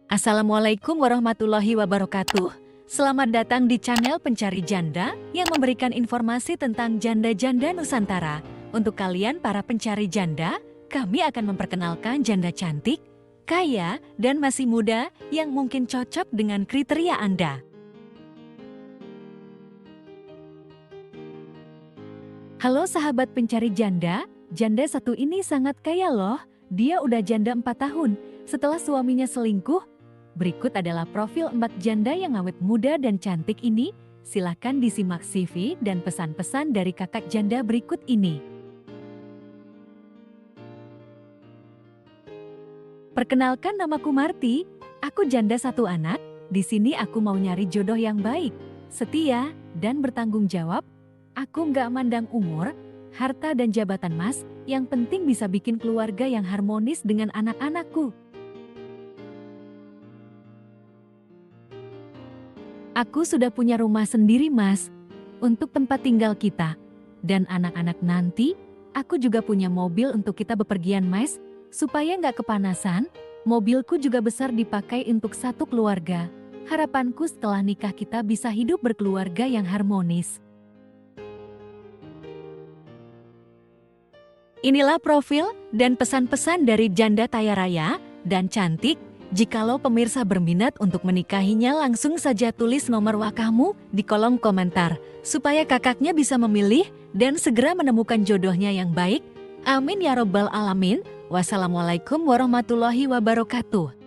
Assalamualaikum warahmatullahi wabarakatuh. Selamat datang di channel Pencari Janda yang memberikan informasi tentang janda-janda Nusantara. Untuk kalian para pencari janda, kami akan memperkenalkan janda cantik, kaya, dan masih muda yang mungkin cocok dengan kriteria Anda. Halo sahabat pencari janda, janda satu ini sangat kaya loh. Dia udah janda 4 tahun setelah suaminya selingkuh. Berikut adalah profil 4 janda yang awet muda dan cantik ini. Silahkan disimak CV dan pesan-pesan dari kakak janda berikut ini. Perkenalkan, namaku Marti. Aku janda 1 anak. Di sini aku mau nyari jodoh yang baik, setia, dan bertanggung jawab. Aku nggak mandang umur, harta dan jabatan mas. Yang penting bisa bikin keluarga yang harmonis dengan anak-anakku. Aku sudah punya rumah sendiri mas, untuk tempat tinggal kita. Dan anak-anak nanti, aku juga punya mobil untuk kita bepergian mas. Supaya nggak kepanasan, mobilku juga besar dipakai untuk satu keluarga. Harapanku setelah nikah kita bisa hidup berkeluarga yang harmonis. Inilah profil dan pesan-pesan dari janda kaya raya dan cantik. Jikalau pemirsa berminat untuk menikahinya, langsung saja tulis nomor wakahmu di kolom komentar, supaya kakaknya bisa memilih dan segera menemukan jodohnya yang baik. Amin ya robbal alamin. Wassalamualaikum warahmatullahi wabarakatuh.